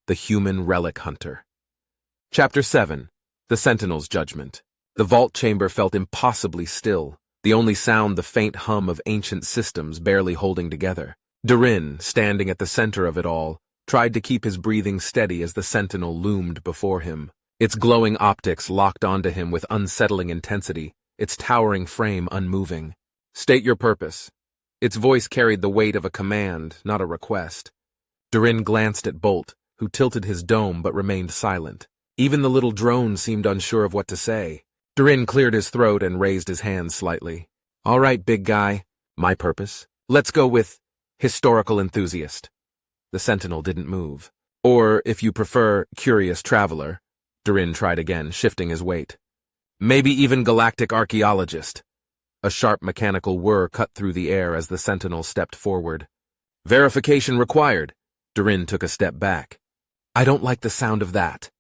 the human relic hunter. Chapter 7. The Sentinel's Judgment. The vault chamber felt impossibly still, the only sound the faint hum of ancient systems barely holding together. Durin, standing at the center of it all, tried to keep his breathing steady as the Sentinel loomed before him. Its glowing optics locked onto him with unsettling intensity, its towering frame unmoving. "State your purpose." Its voice carried the weight of a command, not a request. Durin glanced at Bolt, who tilted his dome but remained silent. Even the little drone seemed unsure of what to say. Durin cleared his throat and raised his hands slightly. "All right, big guy. My purpose. Let's go with historical enthusiast." The Sentinel didn't move. "Or, if you prefer, curious traveler." Durin tried again, shifting his weight. "Maybe even galactic archaeologist." A sharp mechanical whir cut through the air as the Sentinel stepped forward. "Verification required." Durin took a step back. "I don't like the sound of that."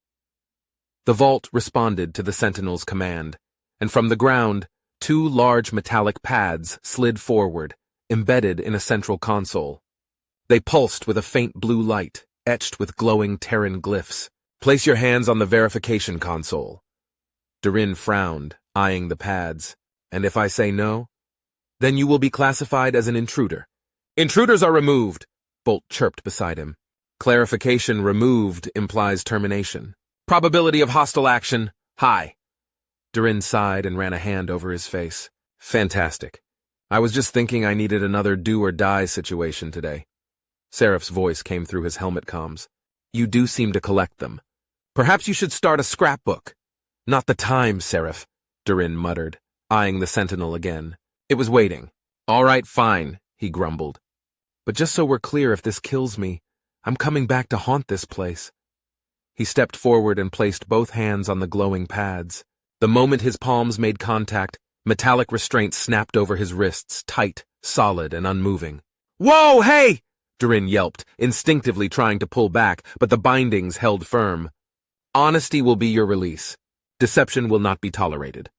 The vault responded to the Sentinel's command, and from the ground, two large metallic pads slid forward, embedded in a central console. They pulsed with a faint blue light, etched with glowing Terran glyphs. "Place your hands on the verification console." Durin frowned, eyeing the pads. "And if I say no? Then you will be classified as an intruder." "Intruders are removed," Bolt chirped beside him. "Clarification removed implies termination. Probability of hostile action, high." Durin sighed and ran a hand over his face. "Fantastic. I was just thinking I needed another do-or-die situation today." Seraph's voice came through his helmet comms. "You do seem to collect them. Perhaps you should start a scrapbook." "Not the time, Seraph," Durin muttered, eyeing the Sentinel again. It was waiting. "All right, fine," he grumbled. "But just so we're clear, if this kills me, I'm coming back to haunt this place." He stepped forward and placed both hands on the glowing pads. The moment his palms made contact, metallic restraints snapped over his wrists, tight, solid, and unmoving. "Whoa, hey!" Durin yelped, instinctively trying to pull back, but the bindings held firm. "Honesty will be your release. Deception will not be tolerated."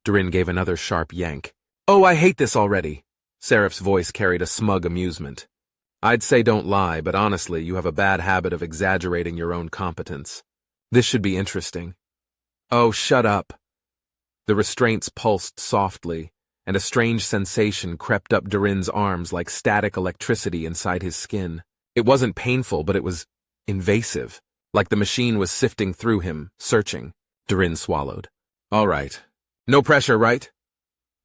Durin gave another sharp yank. "Oh, I hate this already." Seraph's voice carried a smug amusement. "I'd say don't lie, but honestly, you have a bad habit of exaggerating your own competence. This should be interesting." "Oh, shut up." The restraints pulsed softly, and a strange sensation crept up Durin's arms like static electricity inside his skin. It wasn't painful, but it was invasive, like the machine was sifting through him, searching. Durin swallowed. "All right. No pressure, right?"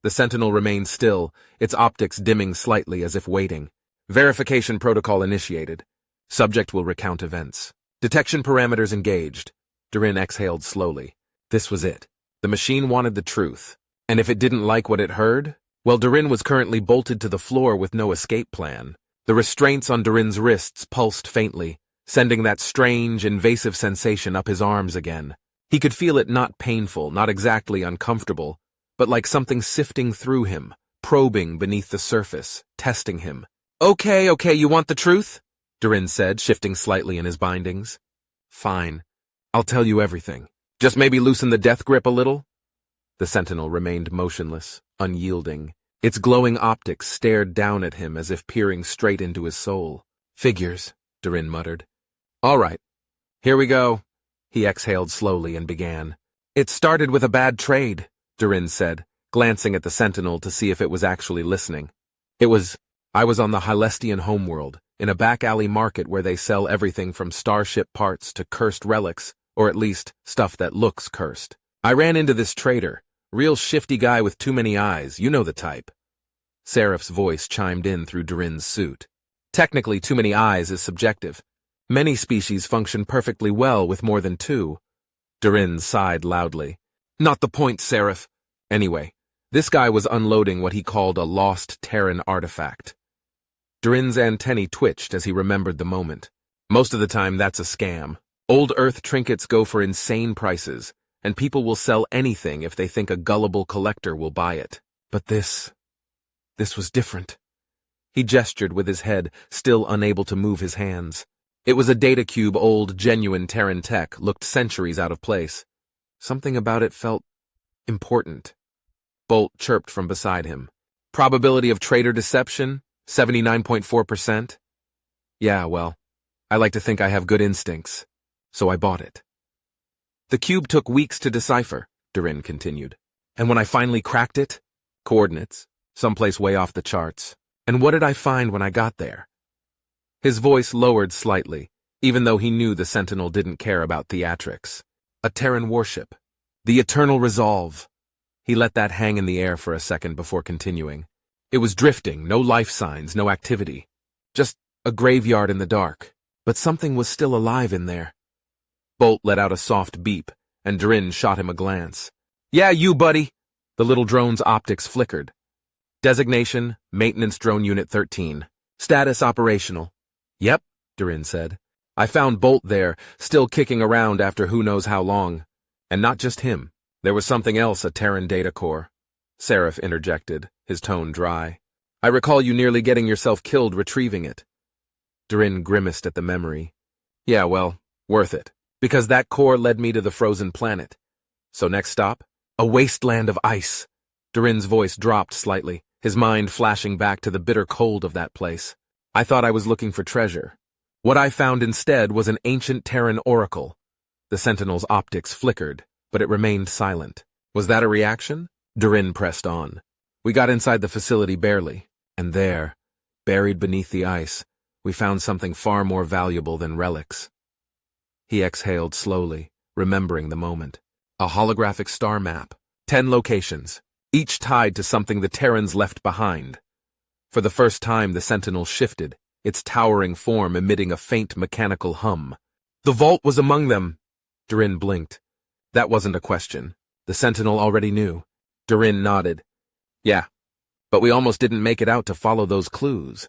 The Sentinel remained still, its optics dimming slightly as if waiting. "Verification protocol initiated. Subject will recount events. Detection parameters engaged." Durin exhaled slowly. This was it. The machine wanted the truth. And if it didn't like what it heard, well, Durin was currently bolted to the floor with no escape plan. The restraints on Durin's wrists pulsed faintly, sending that strange, invasive sensation up his arms again. He could feel it not painful, not exactly uncomfortable, but like something sifting through him, probing beneath the surface, testing him. Okay, you want the truth?" Durin said, shifting slightly in his bindings. "Fine. I'll tell you everything. Just maybe loosen the death grip a little?" The Sentinel remained motionless, unyielding. Its glowing optics stared down at him as if peering straight into his soul. "Figures," Durin muttered. "All right. Here we go." He exhaled slowly and began. "It started with a bad trade," Durin said, glancing at the Sentinel to see if it was actually listening. I was on the Hylestian homeworld, in a back-alley market where they sell everything from starship parts to cursed relics, or at least stuff that looks cursed. I ran into this trader, real shifty guy with too many eyes, you know the type." Seraph's voice chimed in through Durin's suit. "Technically, too many eyes is subjective. Many species function perfectly well with more than two." Durin sighed loudly. "Not the point, Seraph. Anyway, this guy was unloading what he called a lost Terran artifact." Durin's antennae twitched as he remembered the moment. Most of the time, that's a scam. Old Earth trinkets go for insane prices, and people will sell anything if they think a gullible collector will buy it. But this was different. He gestured with his head, still unable to move his hands. It was a data cube old, genuine Terran tech, looked centuries out of place. Something about it felt important. Bolt chirped from beside him. "Probability of trader deception? 79.4%? Yeah, well, I like to think I have good instincts, so I bought it. The cube took weeks to decipher, Durin continued. And when I finally cracked it, coordinates, someplace way off the charts. And what did I find when I got there? His voice lowered slightly, even though he knew the Sentinel didn't care about theatrics. A Terran warship. The Eternal Resolve. He let that hang in the air for a second before continuing. It was drifting, no life signs, no activity. Just a graveyard in the dark. But something was still alive in there. Bolt let out a soft beep, and Durin shot him a glance. Yeah, you, buddy! The little drone's optics flickered. Designation, Maintenance Drone Unit 13. Status operational. Yep, Durin said. I found Bolt there, still kicking around after who knows how long. And not just him. There was something else, a Terran data core. Seraph interjected, his tone dry. I recall you nearly getting yourself killed retrieving it. Durin grimaced at the memory. Yeah, well, worth it. Because that core led me to the frozen planet. So next stop? A wasteland of ice. Durin's voice dropped slightly, his mind flashing back to the bitter cold of that place. I thought I was looking for treasure. What I found instead was an ancient Terran oracle. The Sentinel's optics flickered, but it remained silent. Was that a reaction? Durin pressed on. We got inside the facility barely, and there, buried beneath the ice, we found something far more valuable than relics. He exhaled slowly, remembering the moment. A holographic star map, 10 locations, each tied to something the Terrans left behind. For the first time, the Sentinel shifted, its towering form emitting a faint mechanical hum. The vault was among them. Durin blinked. That wasn't a question. The Sentinel already knew. Durin nodded. Yeah, but we almost didn't make it out to follow those clues.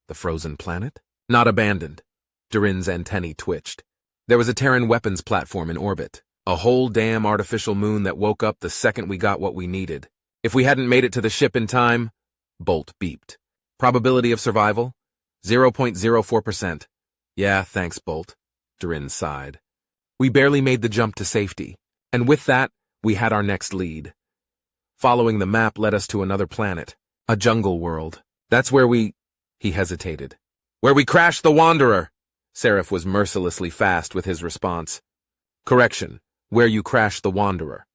The frozen planet? Not abandoned. Durin's antennae twitched. There was a Terran weapons platform in orbit. A whole damn artificial moon that woke up the second we got what we needed. If we hadn't made it to the ship in time... Bolt beeped. Probability of survival? 0.04%. Yeah, thanks, Bolt. Durin sighed. We barely made the jump to safety. And with that, we had our next lead. Following the map led us to another planet. A jungle world. That's where we... He hesitated. Where we crashed the Wanderer! Seraph was mercilessly fast with his response. Correction. Where you crashed the Wanderer.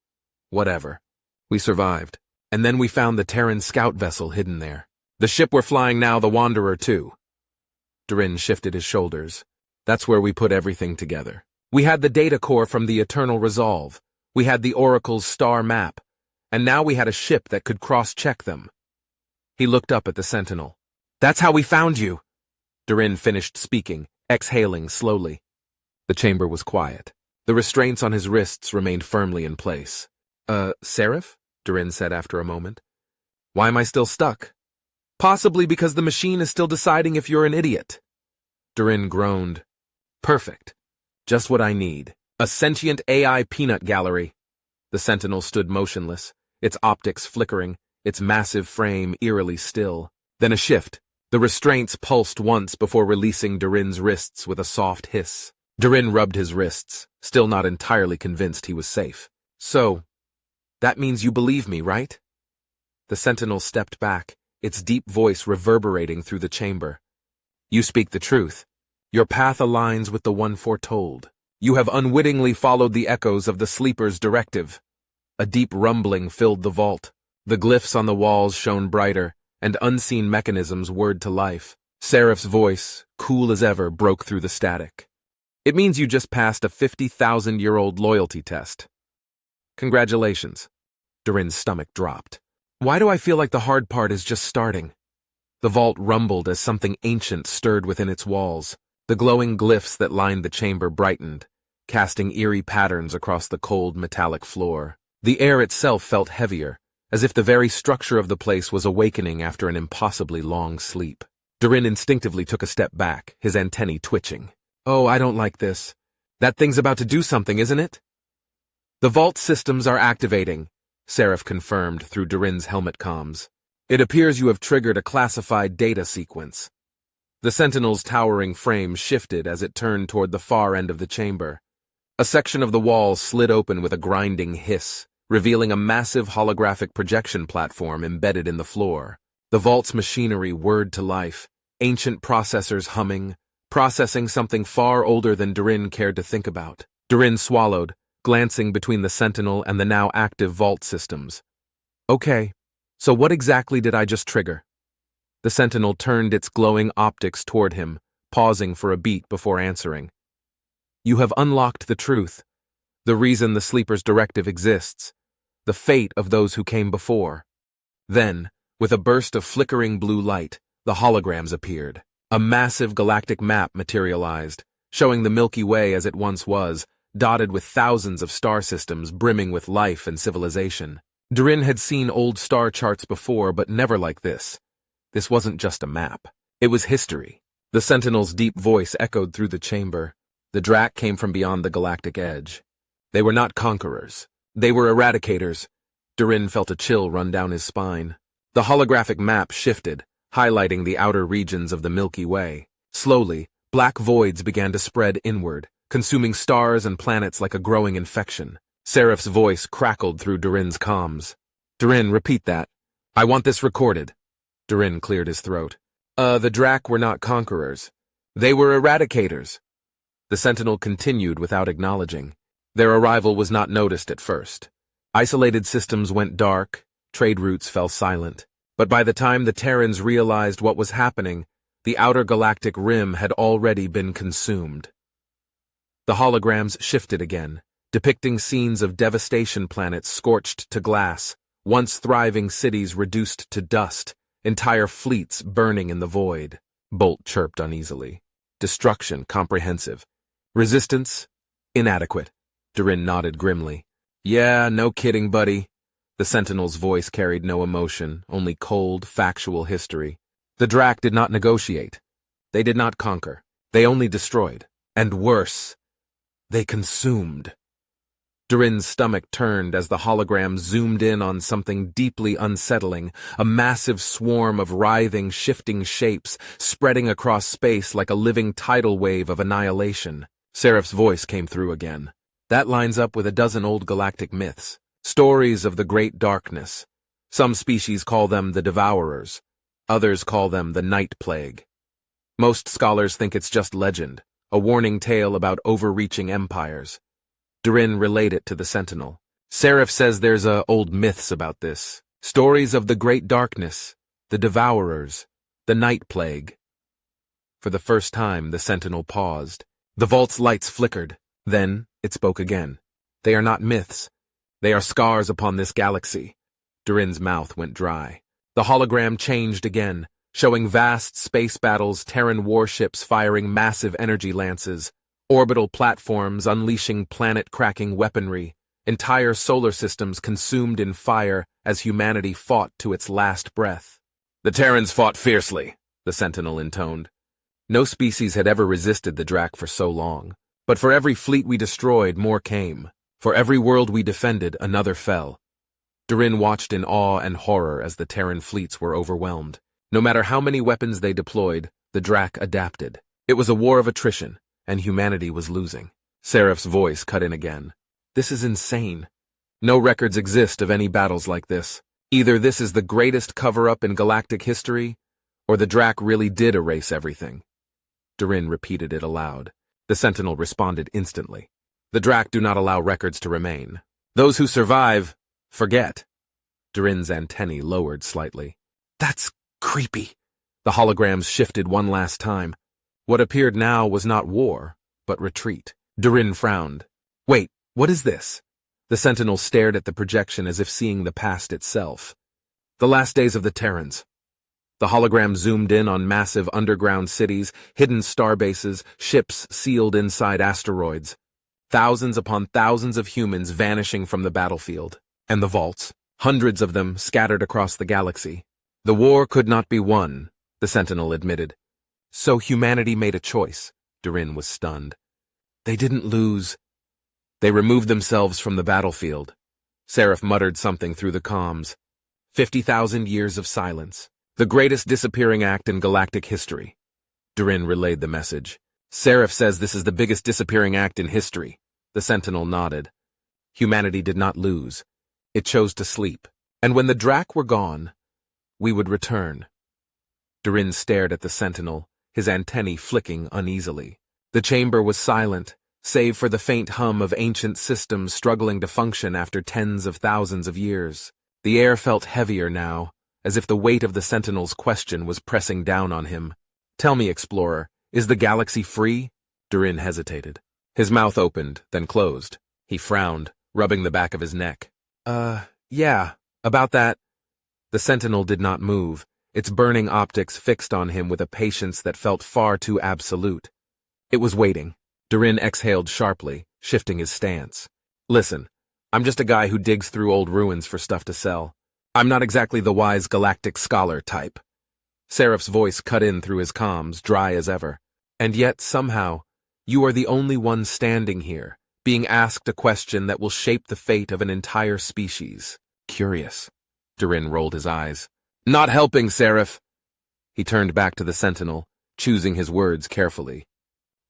Whatever. We survived. And then we found the Terran scout vessel hidden there. The ship we're flying now, the Wanderer, too. Durin shifted his shoulders. That's where we put everything together. We had the data core from the Eternal Resolve. We had the Oracle's star map. And now we had a ship that could cross-check them. He looked up at the Sentinel. That's how we found you. Durin finished speaking, exhaling slowly. The chamber was quiet. The restraints on his wrists remained firmly in place. Seraph? Durin said after a moment. Why am I still stuck? Possibly because the machine is still deciding if you're an idiot. Durin groaned. Perfect. Just what I need. A sentient AI peanut gallery. The Sentinel stood motionless, its optics flickering, its massive frame eerily still. Then a shift. The restraints pulsed once before releasing Durin's wrists with a soft hiss. Durin rubbed his wrists, still not entirely convinced he was safe. So, that means you believe me, right? The Sentinel stepped back, its deep voice reverberating through the chamber. You speak the truth. Your path aligns with the one foretold. You have unwittingly followed the echoes of the Sleeper's directive. A deep rumbling filled the vault. The glyphs on the walls shone brighter, and unseen mechanisms whirred to life. Seraph's voice, cool as ever, broke through the static. It means you just passed a 50,000-year-old loyalty test. Congratulations. Durin's stomach dropped. Why do I feel like the hard part is just starting? The vault rumbled as something ancient stirred within its walls. The glowing glyphs that lined the chamber brightened, casting eerie patterns across the cold metallic floor. The air itself felt heavier, as if the very structure of the place was awakening after an impossibly long sleep. Durin instinctively took a step back, his antennae twitching. Oh, I don't like this. That thing's about to do something, isn't it? The vault systems are activating, Seraph confirmed through Durin's helmet comms. It appears you have triggered a classified data sequence. The Sentinel's towering frame shifted as it turned toward the far end of the chamber. A section of the wall slid open with a grinding hiss, revealing a massive holographic projection platform embedded in the floor. The vault's machinery whirred to life, ancient processors humming, processing something far older than Durin cared to think about. Durin swallowed, glancing between the Sentinel and the now active vault systems. Okay, so what exactly did I just trigger? The Sentinel turned its glowing optics toward him, pausing for a beat before answering. You have unlocked the truth, the reason the Sleeper's directive exists, the fate of those who came before. Then, with a burst of flickering blue light, the holograms appeared. A massive galactic map materialized, showing the Milky Way as it once was, dotted with thousands of star systems brimming with life and civilization. Durin had seen old star charts before, but never like this. This wasn't just a map. It was history. The Sentinel's deep voice echoed through the chamber. The Drac came from beyond the galactic edge. They were not conquerors. They were eradicators. Durin felt a chill run down his spine. The holographic map shifted, highlighting the outer regions of the Milky Way. Slowly, black voids began to spread inward, consuming stars and planets like a growing infection. Seraph's voice crackled through Durin's comms. Durin, repeat that. I want this recorded. Durin cleared his throat. The Drac were not conquerors. They were eradicators. The Sentinel continued without acknowledging. Their arrival was not noticed at first. Isolated systems went dark, trade routes fell silent. But by the time the Terrans realized what was happening, the outer galactic rim had already been consumed. The holograms shifted again, depicting scenes of devastation, planets scorched to glass, once thriving cities reduced to dust, entire fleets burning in the void. Bolt chirped uneasily. Destruction comprehensive. Resistance inadequate. Durin nodded grimly. Yeah, no kidding, buddy. The Sentinel's voice carried no emotion, only cold, factual history. The Drac did not negotiate. They did not conquer. They only destroyed. And worse, they consumed. Durin's stomach turned as the hologram zoomed in on something deeply unsettling, a massive swarm of writhing, shifting shapes spreading across space like a living tidal wave of annihilation. Seraph's voice came through again. That lines up with a dozen old galactic myths. Stories of the Great Darkness. Some species call them the Devourers. Others call them the Night Plague. Most scholars think it's just legend, a warning tale about overreaching empires. Durin relayed it to the Sentinel. Seraph says there's old myths about this. Stories of the Great Darkness, the Devourers, the Night Plague. For the first time, the Sentinel paused. The vault's lights flickered. Then it spoke again. They are not myths. They are scars upon this galaxy. Durin's mouth went dry. The hologram changed again, showing vast space battles, Terran warships firing massive energy lances, orbital platforms unleashing planet-cracking weaponry, entire solar systems consumed in fire as humanity fought to its last breath. The Terrans fought fiercely, the Sentinel intoned. No species had ever resisted the Drac for so long. But for every fleet we destroyed, more came. For every world we defended, another fell. Durin watched in awe and horror as the Terran fleets were overwhelmed. No matter how many weapons they deployed, the Drac adapted. It was a war of attrition, and humanity was losing. Seraph's voice cut in again. This is insane. No records exist of any battles like this. Either this is the greatest cover-up in galactic history, or the Drac really did erase everything. Durin repeated it aloud. The Sentinel responded instantly. The Drac do not allow records to remain. Those who survive, forget. Durin's antennae lowered slightly. That's creepy. The holograms shifted one last time. What appeared now was not war, but retreat. Durin frowned. Wait, what is this? The Sentinel stared at the projection as if seeing the past itself. The last days of the Terrans. The hologram zoomed in on massive underground cities, hidden starbases, ships sealed inside asteroids. Thousands upon thousands of humans vanishing from the battlefield. And the vaults, hundreds of them scattered across the galaxy. The war could not be won, the Sentinel admitted. So humanity made a choice. Durin was stunned. They didn't lose. They removed themselves from the battlefield. Seraph muttered something through the comms. 50,000 years of silence. The greatest disappearing act in galactic history. Durin relayed the message. Seraph says this is the biggest disappearing act in history. The Sentinel nodded. Humanity did not lose. It chose to sleep. And when the Drac were gone, we would return. Durin stared at the Sentinel, his antennae flicking uneasily. The chamber was silent, save for the faint hum of ancient systems struggling to function after tens of thousands of years. The air felt heavier now, as if the weight of the Sentinel's question was pressing down on him. "Tell me, Explorer, is the galaxy free?" Durin hesitated. His mouth opened, then closed. He frowned, rubbing the back of his neck. Yeah, about that." The Sentinel did not move, its burning optics fixed on him with a patience that felt far too absolute. It was waiting. Durin exhaled sharply, shifting his stance. "Listen, I'm just a guy who digs through old ruins for stuff to sell. I'm not exactly the wise galactic scholar type." Seraph's voice cut in through his comms, dry as ever. "And yet, somehow, you are the only one standing here, being asked a question that will shape the fate of an entire species. Curious." Durin rolled his eyes. "Not helping, Seraph." He turned back to the Sentinel, choosing his words carefully.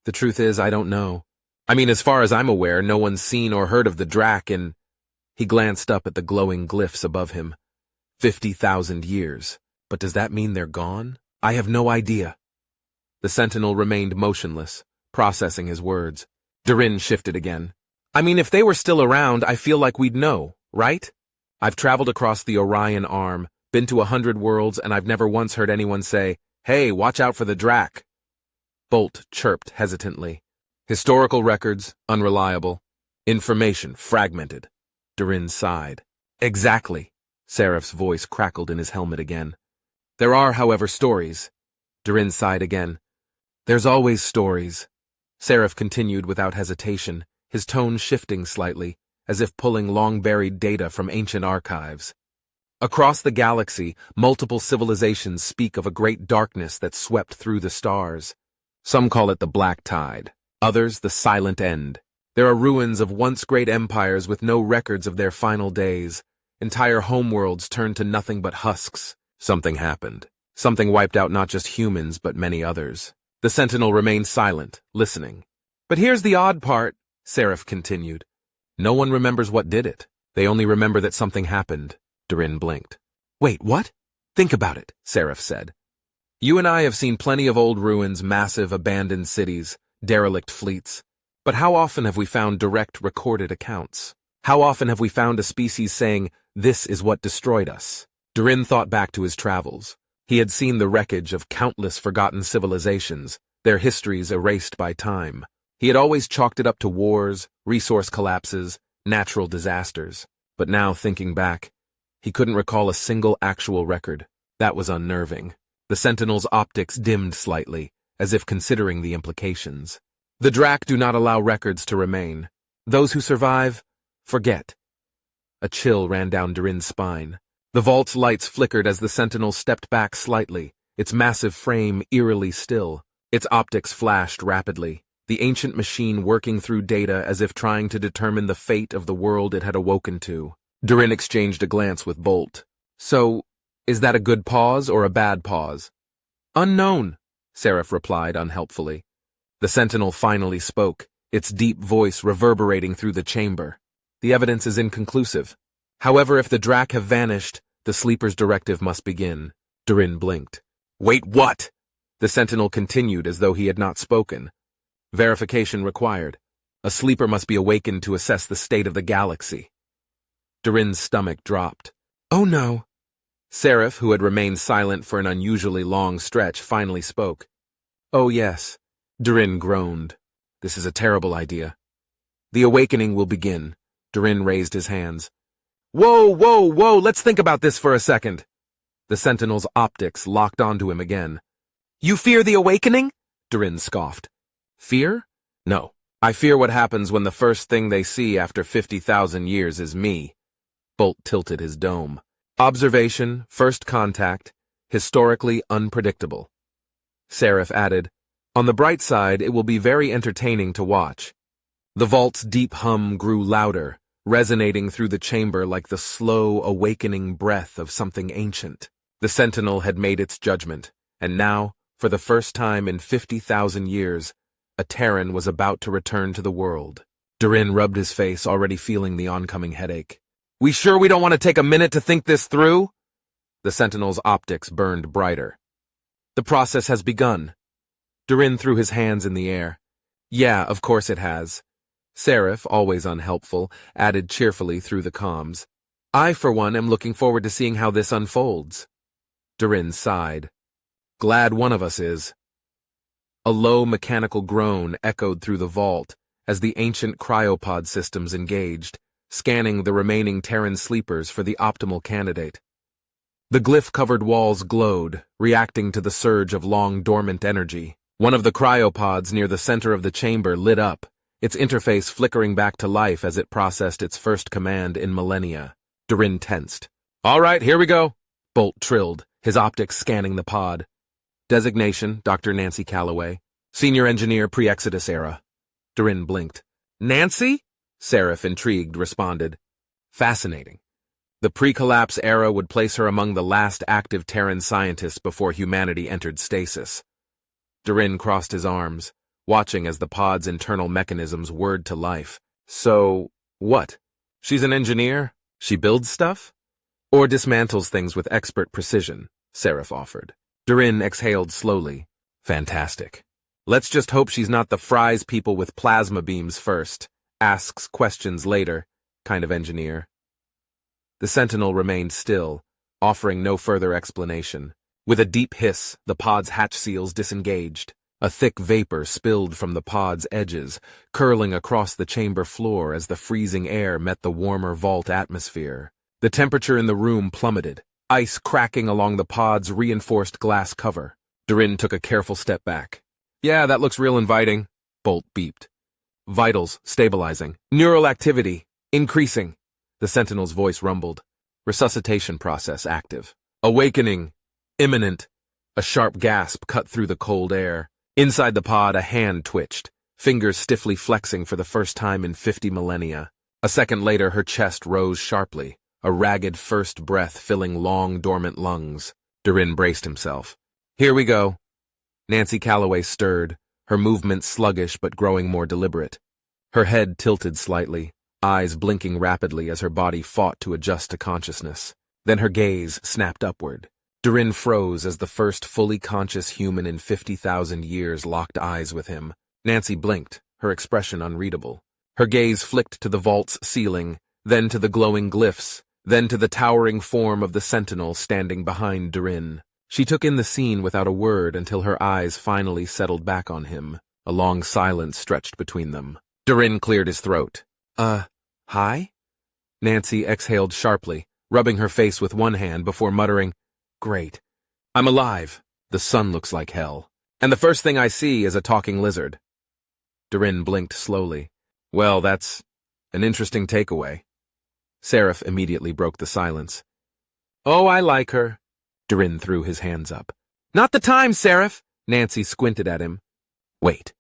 "The truth is, I don't know. I mean, as far as I'm aware, no one's seen or heard of the Drac in—" He glanced up at the glowing glyphs above him. 50,000 years. But does that mean they're gone? I have no idea. The Sentinel remained motionless, processing his words. Durin shifted again. "I mean, if they were still around, I feel like we'd know, right? I've traveled across the Orion Arm, been to 100 worlds, and I've never once heard anyone say, 'Hey, watch out for the Drac.'" Bolt chirped hesitantly. "Historical records, unreliable. Information, fragmented." Durin sighed. "Exactly." Seraph's voice crackled in his helmet again. "There are, however, stories." Durin sighed again. "There's always stories." Seraph continued without hesitation, his tone shifting slightly, as if pulling long-buried data from ancient archives. "Across the galaxy, multiple civilizations speak of a great darkness that swept through the stars. Some call it the Black Tide, others the Silent End. There are ruins of once great empires with no records of their final days. Entire homeworlds turned to nothing but husks. Something happened. Something wiped out not just humans, but many others." The Sentinel remained silent, listening. "But here's the odd part," Seraph continued. "No one remembers what did it. They only remember that something happened." Durin blinked. "Wait, what?" "Think about it," Seraph said. "You and I have seen plenty of old ruins, massive abandoned cities, derelict fleets. But how often have we found direct recorded accounts? How often have we found a species saying, 'This is what destroyed us'?" Durin thought back to his travels. He had seen the wreckage of countless forgotten civilizations, their histories erased by time. He had always chalked it up to wars, resource collapses, natural disasters. But now, thinking back, he couldn't recall a single actual record. That was unnerving. The Sentinel's optics dimmed slightly, as if considering the implications. "The Drac do not allow records to remain. Those who survive, forget." A chill ran down Durin's spine. The vault's lights flickered as the Sentinel stepped back slightly, its massive frame eerily still. Its optics flashed rapidly, the ancient machine working through data as if trying to determine the fate of the world it had awoken to. Durin exchanged a glance with Bolt. "So, is that a good pause or a bad pause?" "Unknown," Seraph replied unhelpfully. The Sentinel finally spoke, its deep voice reverberating through the chamber. "The evidence is inconclusive. However, if the Drac have vanished, the Sleeper's directive must begin." Durin blinked. "Wait, what?" The Sentinel continued as though he had not spoken. "Verification required. A Sleeper must be awakened to assess the state of the galaxy." Durin's stomach dropped. "Oh no." Seraph, who had remained silent for an unusually long stretch, finally spoke. "Oh yes." Durin groaned. "This is a terrible idea." "The awakening will begin." Durin raised his hands. "Whoa, whoa, whoa, let's think about this for a second." The Sentinel's optics locked onto him again. "You fear the awakening?" Durin scoffed. "Fear? No. I fear what happens when the first thing they see after 50,000 years is me." Bolt tilted his dome. "Observation, first contact, historically unpredictable." Seraph added, "On the bright side, it will be very entertaining to watch." The vault's deep hum grew louder, resonating through the chamber like the slow, awakening breath of something ancient. The Sentinel had made its judgment, and now, for the first time in 50,000 years, a Terran was about to return to the world. Durin rubbed his face, already feeling the oncoming headache. "We sure we don't want to take a minute to think this through?" The Sentinel's optics burned brighter. "The process has begun. Durin threw his hands in the air. Yeah, of course it has. Seraph, always unhelpful, added cheerfully through the comms. I, for one, am looking forward to seeing how this unfolds. Durin sighed. Glad one of us is. A low mechanical groan echoed through the vault as the ancient cryopod systems engaged, scanning the remaining Terran sleepers for the optimal candidate. The glyph-covered walls glowed, reacting to the surge of long-dormant energy. One of the cryopods near the center of the chamber lit up, its interface flickering back to life as it processed its first command in millennia. Durin tensed. All right, here we go, Bolt trilled, his optics scanning the pod. Designation, Dr. Nancy Calloway. Senior Engineer Pre-Exodus Era. Durin blinked. Nancy? Seraph, intrigued, responded. Fascinating. The pre-collapse era would place her among the last active Terran scientists before humanity entered stasis. Durin crossed his arms, watching as the pod's internal mechanisms whirred to life. So, what? She's an engineer? She builds stuff? Or dismantles things with expert precision, Seraph offered. Durin exhaled slowly. Fantastic. Let's just hope she's not the fries people with plasma beams first, asks questions later, kind of engineer. The Sentinel remained still, offering no further explanation. With a deep hiss, the pod's hatch seals disengaged. A thick vapor spilled from the pod's edges, curling across the chamber floor as the freezing air met the warmer vault atmosphere. The temperature in the room plummeted, ice cracking along the pod's reinforced glass cover. Durin took a careful step back. Yeah, that looks real inviting, Bolt beeped. Vitals stabilizing. Neural activity increasing. The Sentinel's voice rumbled. Resuscitation process active. Awakening imminent. A sharp gasp cut through the cold air. Inside the pod, a hand twitched, fingers stiffly flexing for the first time in 50 millennia. A second later, her chest rose sharply, a ragged first breath filling long, dormant lungs. Durin braced himself. Here we go. Nancy Calloway stirred, her movements sluggish but growing more deliberate. Her head tilted slightly, eyes blinking rapidly as her body fought to adjust to consciousness. Then her gaze snapped upward. Durin froze as the first fully conscious human in 50,000 years locked eyes with him. Nancy blinked, her expression unreadable. Her gaze flicked to the vault's ceiling, then to the glowing glyphs, then to the towering form of the Sentinel standing behind Durin. She took in the scene without a word until her eyes finally settled back on him. A long silence stretched between them. Durin cleared his throat. Hi? Nancy exhaled sharply, rubbing her face with one hand before muttering, Great. I'm alive. The sun looks like hell. And the first thing I see is a talking lizard. Durin blinked slowly. Well, that's an interesting takeaway. Seraph immediately broke the silence. Oh, I like her. Durin threw his hands up. Not the time, Seraph! Nancy squinted at him. Wait,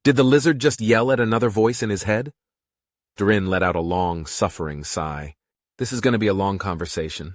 did the lizard just yell at another voice in his head? Durin let out a long, suffering sigh. This is going to be a long conversation.